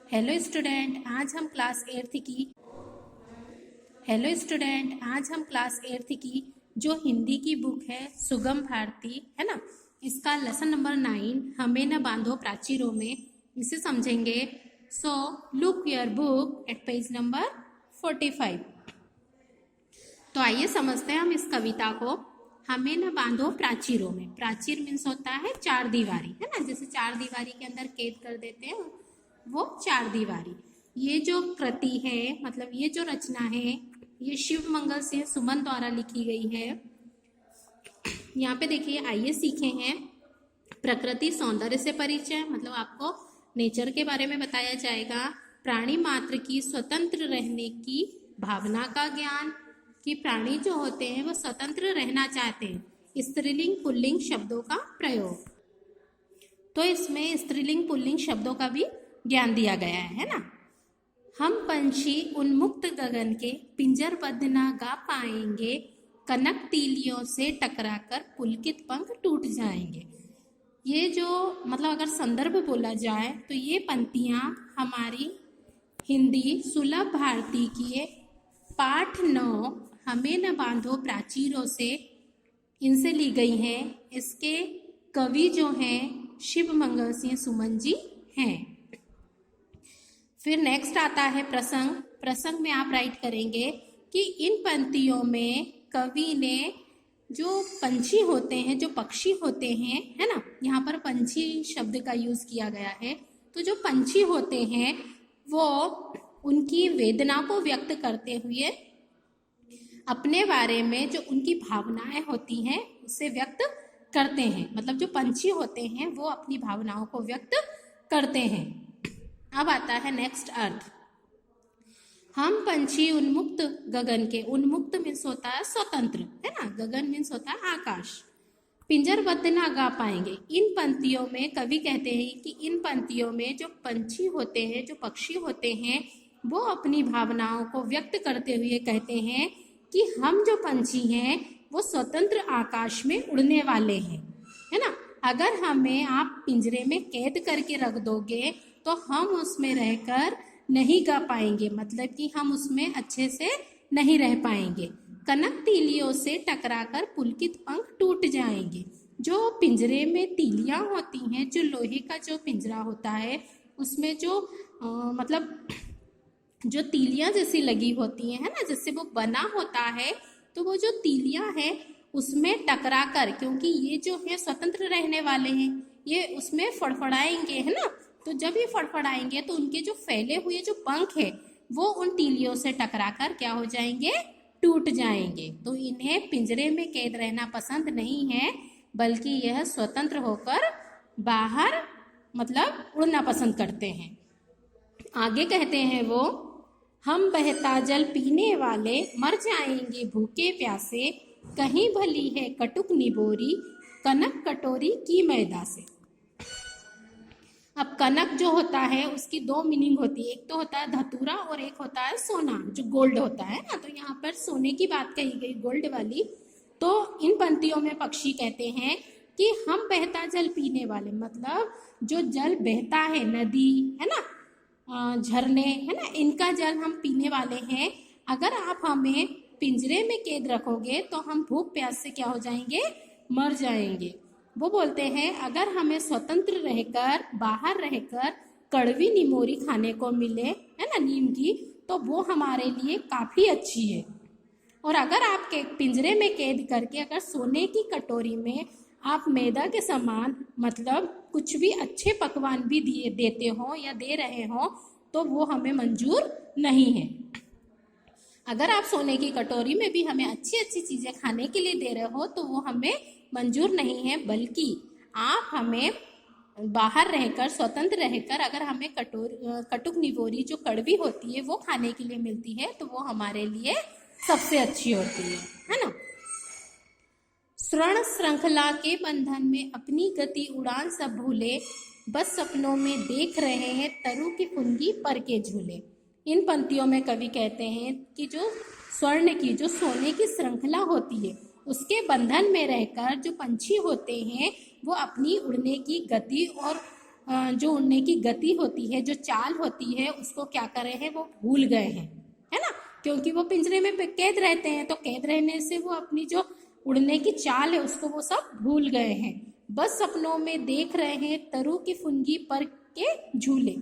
Hello student, आज हम class eighth की जो हिंदी की बुक है सुगम भारती है ना, इसका लेसन नंबर 9 हमें न बांधो प्राचीरों में इसे समझेंगे। So look your book at page number 45। तो आइए समझते हैं हम इस कविता को। हमें न बांधो प्राचीरों में। प्राचीर मीन्स होता है चार दीवारी, है ना, जैसे चार दीवारी के अंदर कैद कर देते हैं वो चार दीवारी। ये जो कृति है, मतलब ये जो रचना है, ये शिव मंगल सिंह सुमन द्वारा लिखी गई है। यहाँ पे देखिए, आइए सीखे हैं प्रकृति सौंदर्य से परिचय, मतलब आपको नेचर के बारे में बताया जाएगा। प्राणी मात्र की स्वतंत्र रहने की भावना का ज्ञान, कि प्राणी जो होते हैं वो स्वतंत्र रहना चाहते हैं। स्त्रीलिंग पुल्लिंग शब्दों का प्रयोग, तो इसमें स्त्रीलिंग पुल्लिंग शब्दों का भी ज्ञान दिया गया है ना। हम पंछी उन्मुक्त गगन के पिंजरबद्ध ना गा पाएंगे, कनक तीलियों से टकराकर पुलकित पंख टूट जाएंगे। ये जो मतलब अगर संदर्भ बोला जाए तो ये पंक्तियाँ हमारी हिंदी सुलभ भारती की पाठ 9 हमें न बांधो प्राचीरों से इनसे ली गई हैं। इसके कवि जो हैं शिव मंगल सिंह सुमन जी हैं। फिर नेक्स्ट आता है प्रसंग। प्रसंग में आप राइट करेंगे कि इन पंक्तियों में कवि ने जो पंछी होते हैं, जो पक्षी होते हैं, है ना, यहाँ पर पंछी शब्द का यूज किया गया है। तो जो पंछी होते हैं वो उनकी वेदना को व्यक्त करते हुए अपने बारे में जो उनकी भावनाएं होती हैं उसे व्यक्त करते हैं। मतलब जो पंछी होते हैं वो अपनी भावनाओं को व्यक्त करते हैं। अब आता है नेक्स्ट अर्थ। हम पंछी उन्मुक्त गगन के, उन्मुक्त मीन्स होता है स्वतंत्र, है ना, गगन मीन्स होता है आकाश, पिंजरबद्ध ना गा पाएंगे। इन पंक्तियों में कवि कहते हैं कि इन पंक्तियों में जो पंछी होते हैं, जो पक्षी होते हैं, वो अपनी भावनाओं को व्यक्त करते हुए कहते हैं कि हम जो पंछी हैं वो स्वतंत्र आकाश में उड़ने वाले हैं, है ना। अगर हमें आप पिंजरे में कैद करके रख दोगे तो हम उसमें रहकर नहीं गा पाएंगे, मतलब कि हम उसमें अच्छे से नहीं रह पाएंगे। कनक तीलियों से टकराकर पुलकित पंख टूट जाएंगे। जो पिंजरे में तीलियां होती हैं, जो लोहे का जो पिंजरा होता है उसमें जो मतलब जो तीलियां जैसी लगी होती हैं, है ना, जिससे वो बना होता है, तो वो जो तीलियां हैं उसमें टकरा कर, क्योंकि ये जो है स्वतंत्र रहने वाले हैं, ये उसमें फड़फड़ाएंगे, है ना। तो जब ये फड़फड़ाएंगे तो उनके जो फैले हुए जो पंख है वो उन तीलियों से टकराकर क्या हो जाएंगे, टूट जाएंगे। तो इन्हें पिंजरे में कैद रहना पसंद नहीं है, बल्कि यह स्वतंत्र होकर बाहर मतलब उड़ना पसंद करते हैं। आगे कहते हैं वो, हम बहता जल पीने वाले मर जाएंगे भूखे प्यासे, कहीं भली है कटुक निबोरी कनक कटोरी की मैदा से। अब कनक जो होता है उसकी दो मीनिंग होती है, एक तो होता है धतूरा और एक होता है सोना, जो गोल्ड होता है ना। तो यहाँ पर सोने की बात कही गई, गोल्ड वाली। तो इन पंक्तियों में पक्षी कहते हैं कि हम बहता जल पीने वाले, मतलब जो जल बहता है, नदी है ना, झरने है ना, इनका जल हम पीने वाले हैं। अगर आप हमें पिंजरे में कैद रखोगे तो हम भूख प्यास से क्या हो जाएंगे, मर जाएंगे। वो बोलते हैं अगर हमें स्वतंत्र रहकर, बाहर रहकर कड़वी निमोरी खाने को मिले, है ना, नीम की, तो वो हमारे लिए काफ़ी अच्छी है। और अगर आप पिंजरे में कैद करके अगर सोने की कटोरी में आप मैदा के समान मतलब कुछ भी अच्छे पकवान भी देते हो या दे रहे हो तो वो हमें मंजूर नहीं है। अगर आप सोने की कटोरी में भी हमें अच्छी अच्छी चीज़ें खाने के लिए दे रहे हो तो वो हमें मंजूर नहीं है, बल्कि आप हमें बाहर रहकर, स्वतंत्र रहकर अगर हमें कटुक निबोरी जो कड़वी होती है वो खाने के लिए मिलती है तो वो हमारे लिए सबसे अच्छी होती है ना। स्वर्ण श्रृंखला के बंधन में अपनी गति उड़ान सब भूले, बस सपनों में देख रहे हैं तरु की पुंगी पर के झूले। इन पंक्तियों में कवि कहते हैं कि जो स्वर्ण की, जो सोने की श्रृंखला होती है, उसके बंधन में रहकर जो पंछी होते हैं वो अपनी उड़ने की गति और जो उड़ने की गति होती है, जो चाल होती है, उसको क्या कर रहे हैं, वो भूल गए हैं, है ना। क्योंकि वो पिंजरे में कैद रहते हैं, तो कैद रहने से वो अपनी जो उड़ने की चाल है उसको वो सब भूल गए हैं। बस सपनों में देख रहे हैं तरु की फुनगी पर के झूले।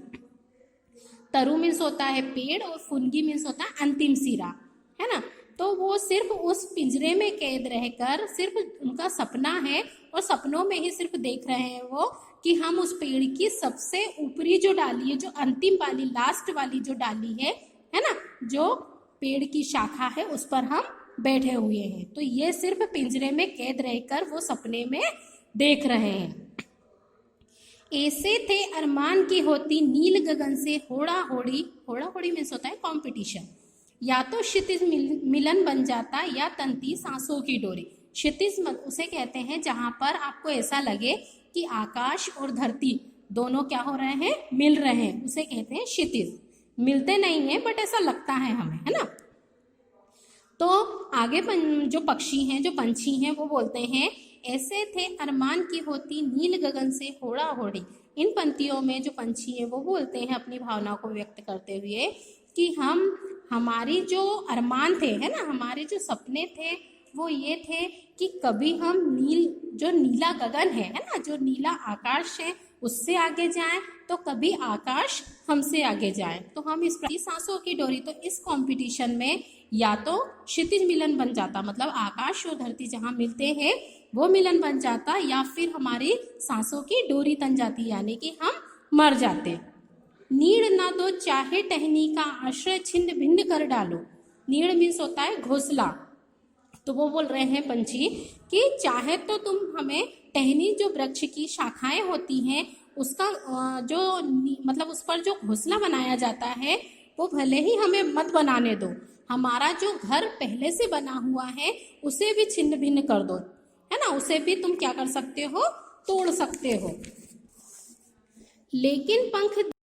तरु मीन्स होता है पेड़ और फुनगी मीन्स होता है अंतिम सिरा, है ना। तो वो सिर्फ उस पिंजरे में कैद रहकर सिर्फ उनका सपना है और सपनों में ही सिर्फ देख रहे हैं वो कि हम उस पेड़ की सबसे ऊपरी जो डाली है, जो अंतिम वाली लास्ट वाली जो डाली है ना, जो पेड़ की शाखा है उस पर हम बैठे हुए हैं। तो ये सिर्फ पिंजरे में कैद रहकर वो सपने में देख रहे हैं। ऐसे थे अरमान की होती नील गगन से होड़ा होड़ी। होड़ा होड़ी मीन्स होता है कॉम्पिटिशन। या तो क्षितिज मिलन बन जाता या तंती सांसों की डोरी। क्षितिज उसे कहते हैं जहां पर आपको ऐसा लगे कि आकाश और धरती दोनों क्या हो रहे हैं, मिल रहे हैं, उसे कहते हैं क्षितिज। मिलते नहीं है बट ऐसा लगता है हमें, है ना। तो आगे जो पक्षी हैं, जो पंछी हैं, वो बोलते हैं ऐसे थे अरमान की होती नील गगन से होड़ा होड़ी। इन पंक्तियों में जो पंछी हैं वो बोलते हैं अपनी भावना को व्यक्त करते हुए कि हमारी जो अरमान थे, है ना, हमारे जो सपने थे वो ये थे कि कभी हम जो नीला गगन है ना, जो नीला आकाश है उससे आगे जाएं, तो कभी आकाश हमसे आगे जाए। तो हम इस सांसों की डोरी, तो इस कंपटीशन में या तो क्षितिज मिलन बन जाता, मतलब आकाश और धरती जहाँ मिलते हैं वो मिलन बन जाता, या फिर हमारी सांसों की डोरी तन जाती, यानी कि हम मर जाते। नीड़ ना दो चाहे टहनी का आश्रय छिन्न भिन्न कर डालो। नीड़ मीन्स होता है घोंसला। तो वो बोल रहे हैं पंछी कि चाहे तो तुम हमें टहनी, जो वृक्ष की शाखाएं होती हैं, उसका जो मतलब उस पर जो घोंसला बनाया जाता है वो भले ही हमें मत बनाने दो, हमारा जो घर पहले से बना हुआ है उसे भी छिन्न भिन्न कर दो, है ना, उसे भी तुम क्या कर सकते हो, तोड़ सकते हो। लेकिन पंख